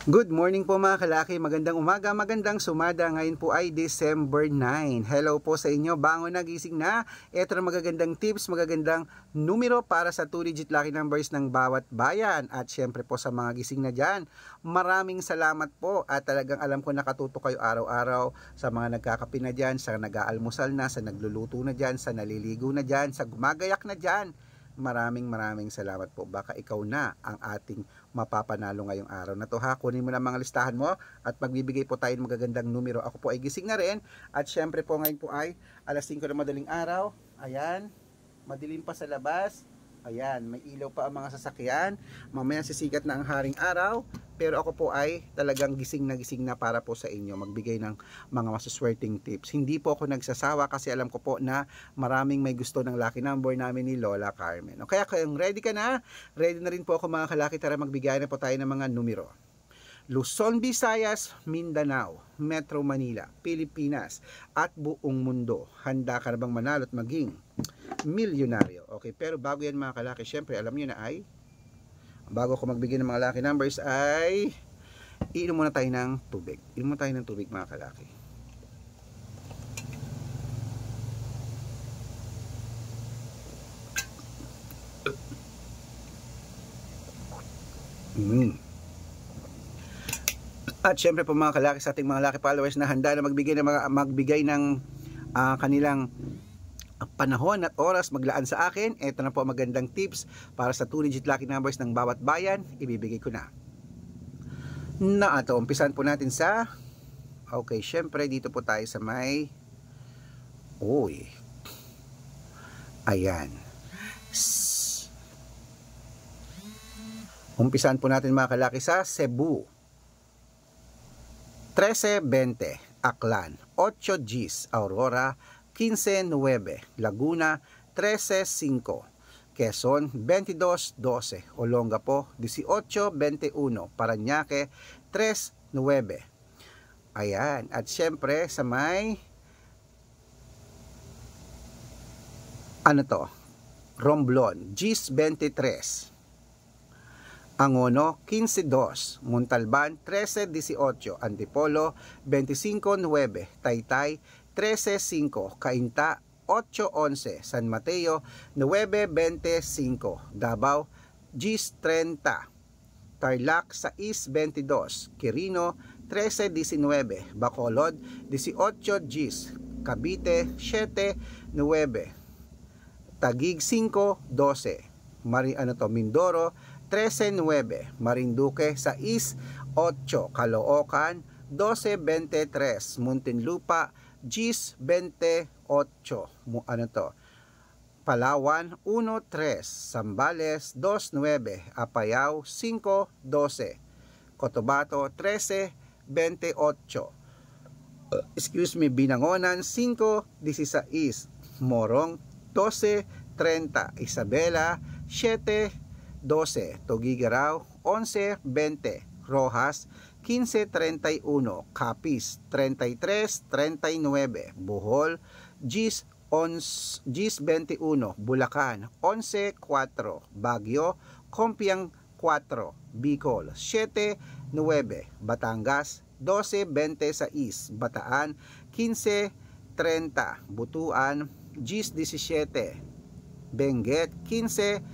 Good morning po mga kalaki, magandang umaga, magandang sumada. Ngayon po ay December 9. Hello po sa inyo, bangon na, gising na. Ito na magagandang tips, magagandang numero para sa 2-digit lucky numbers ng bawat bayan. At syempre po sa mga gising na dyan, maraming salamat po. At talagang alam ko nakatutok kayo araw-araw sa mga nagkakape na dyan, sa nag-aalmusal na, sa nagluluto na dyan, sa naliligo na dyan, sa gumagayak na dyan. Maraming salamat po. Baka ikaw na ang ating mapapanalo ngayong araw na to ha. Kunin mo na mga listahan mo at magbibigay po tayo ng magagandang numero. Ako po ay gising na rin at syempre po ngayon po ay alas 5 na madaling araw. Ayan, madilim pa sa labas. Ayan, may ilaw pa ang mga sasakyan. Mamaya sisikat na ang haring araw. Pero ako po ay talagang gising na para po sa inyo. Magbigay ng mga masuswerteng tips. Hindi po ako nagsasawa kasi alam ko po na maraming may gusto ng lucky number namin ni Lola Carmen. O kaya kung ready ka na, ready na rin po ako mga kalaki. Tara magbigay na po tayo ng mga numero. Luzon, Visayas, Mindanao, Metro Manila, Pilipinas, at buong mundo. Handa ka na bang manalo at maging milyonaryo? Okay, pero bago yan mga kalaki, syempre alam nyo na ay, bago ko magbigay ng mga lucky numbers ay, iinom muna tayo ng tubig. Iinom muna tayo ng tubig mga kalaki. At syempre po mga kalaki sa ating mga lucky followers na handa na magbigay ng kanilang panahon at oras maglaan sa akin. Ito na po magandang tips para sa 2-digit lucky numbers ng bawat bayan. Ibibigay ko na. Ito, umpisan po natin sa okay, syempre dito po tayo sa may ayan. Umpisan po natin mga kalaki sa Cebu. 13-20 Aklan, 8 Gs Aurora, 15-9 Laguna, 13-5 Quezon, 22-12 Olongapo, 18-21 Parañaque, 3-9. Ayan, at syempre sa may Romblon, Gs 23 Angono, 15-2, Montalban, 13-18, Antipolo, 25-9, Taytay, 13-5, Cainta, 8-11, San Mateo, 9-25, Davao, Gis 30, Tarlac, 6-22, Quirino, 13-19, Bacolod, 18 Gis, Cavite, 7-9, Taguig, 5-12, Mindoro, 13-9, Marinduque, 6-8, Caloocan, 12-23, Muntinlupa, Gis 28, Palawan, 1-3, Zambales, 2-9, Apayao, 5-12, Cotabato, 13-28, Binangonan, 5-16, Morong, 12-30, Isabela, 7-12, Tuguegarao, 11-20, Rojas, 15-31, Capiz, 33-39, Bohol, Gis 21, Bulacan, 11-4, Baguio, Compiang 4, Bicol, 7-9, Batangas, 12-26, Bataan, 15-30, Butuan, Gis 17, Benguet, 15-2,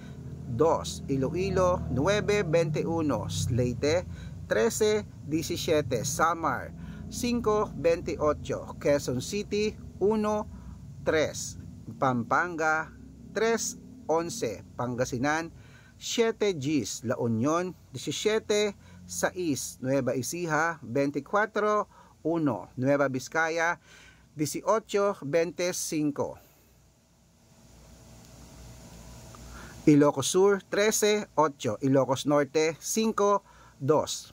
Iloilo, 9-21, Leyte, 13-17, Samar, 5-28, Quezon City, 1-3, Pampanga, 3-11, Pangasinan, 7 Gs, La Union, 17-6, Nueva Ecija, 24-1, Nueva Vizcaya, 18-25, Ilocos Sur, 13-8, Ilocos Norte, 5-2,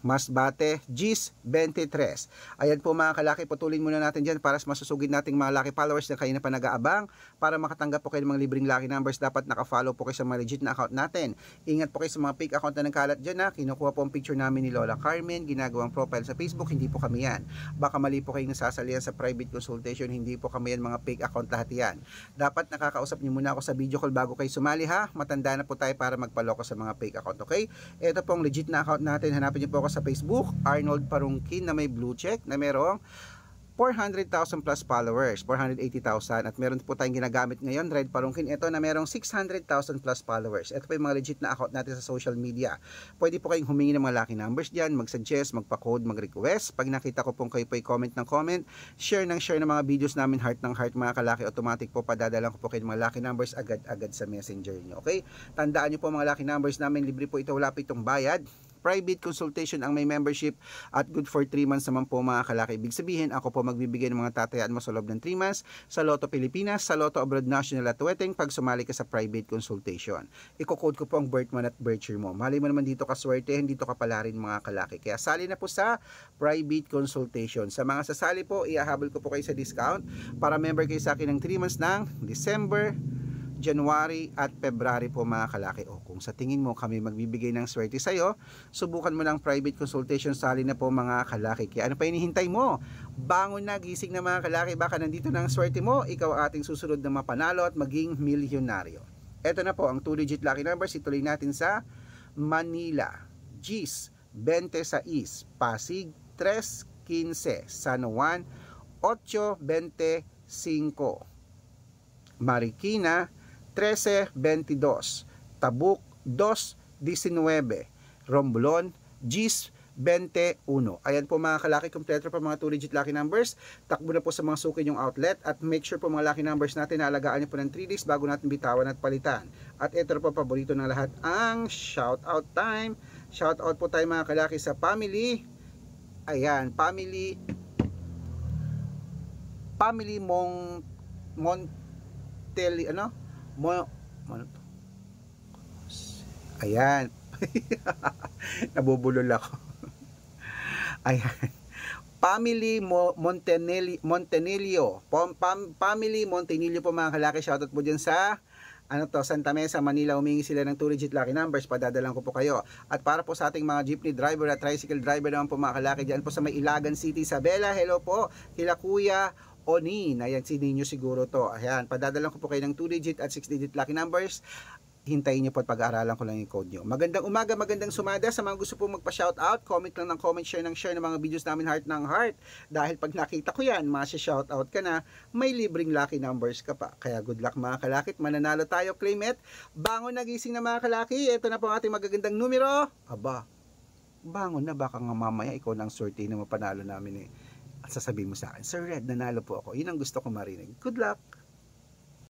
Masbate, Gis 23. Ayan po mga kalaki, putulin muna natin dyan para masusugid nating mga lucky followers na kayo na pa nag-aabang. Para makatanggap po kayo ng mga libreng lucky numbers, dapat nakafollow po kayo sa mga legit na account natin. Ingat po kayo sa mga fake account na nagkalat dyan na kinukuha po ang picture namin ni Lola Carmen, ginagawang profile sa Facebook. Hindi po kami yan. Baka mali po kayo nasasalihan sa private consultation. Hindi po kami yan, mga fake account lahat yan. Dapat nakakausap niyo muna ako sa video call bago kayo sumali ha. Matanda na po tayo para magpaloko sa mga fake account, okay? Ito pong legit na account natin natin, hanapin niyo po ako sa Facebook, Arnold Parungkin na may blue check na merong 400,000 plus followers, 480,000, at meron po tayong ginagamit ngayon, Red Parungkin, ito na merong 600,000 plus followers. Ito po yung mga legit na account natin sa social media. Pwede po kayong humingi ng mga lucky numbers dyan, mag-suggest, magpa-code, mag-request. Pag nakita ko pong kayo po comment ng comment, share ng mga videos namin, heart ng heart mga kalaki, automatic po padadalan ko po kayo ng mga lucky numbers agad-agad sa messenger nyo. Okay? Tandaan nyo po mga lucky numbers namin, libre po ito, wala po itong bayad. Private consultation ang may membership at good for 3 months naman po mga kalaki. Ibig sabihin, ako po magbibigay ng mga tatayaan mo sa loob ng 3 months sa Lotto Pilipinas, sa Lotto Abroad National at Wedding pag sumali ka sa private consultation. Iko-code ko po ang birth month at birth year mo. Mali mo naman dito ka swerte, hindi to kapala rin mga kalaki. Kaya sali na po sa private consultation. Sa mga sasali po, iahabol ko po kayo sa discount para member kayo sa akin ng 3 months ng December, January at February po mga kalaki. O kung sa tingin mo kami magbibigay ng swerte sa'yo, subukan mo ng private consultation, sali na po mga kalaki. Kaya ano pa hinihintay mo? Bangon na, gising na mga kalaki, baka nandito na ang swerte mo, ikaw ang ating susunod na mapanalo at maging milyonaryo. Ito na po ang 2-digit lucky numbers, ituloy natin sa Manila, Gis, 26, Pasig, 3-15, San Juan, 8-25, Marikina, 13-22, Tabuk 2-19, Romblon 10-21. Ayan po mga kalaki, kompleto pa mga 2-digit lucky numbers. Takbo na po sa mga suki yung outlet at make sure po mga lucky numbers natin na alagaan nyo po ng 3 days bago natin bitawan at palitan. At ito po paborito ng lahat, ang shout out time. Shout out po tayo mga kalaki sa family. Ayan, family ayan. Nabubulol ako. Ayan. Family Montenilio. Family Montenilio po mga kalaki. Shoutout po dyan sa Santa Mesa, Manila. Humingi sila ng 2-digit lucky numbers. Padadalan ko po kayo. At para po sa ating mga jeepney driver at tricycle driver naman po mga kalaki, dyan po sa may Ilagan City, Isabela. Hello po. Kila Kuya Onin. Ayan, si ninyo siguro to. Ayan, padadalan ko po kayo ng 2-digit at 6-digit lucky numbers. Hintayin nyo po at pag-aaralan ko lang yung code nyo. Magandang umaga, magandang sumada. Sa mga gusto po magpa-shoutout, comment lang ng comment, share ng mga videos namin, heart ng heart. Dahil pag nakita ko yan, masya-shoutout ka na, may libreng lucky numbers ka pa. Kaya good luck mga kalakit, mananalo tayo, claim it. Bangon nagising na mga kalaki, ito na po ang ating magagandang numero. Aba, bangon na, baka nga mamaya ikaw ng swerte na mapanalo namin eh. At sasabihin mo sa akin, Sir Red, nanalo po ako. Yun ang gusto ko marinig. Good luck!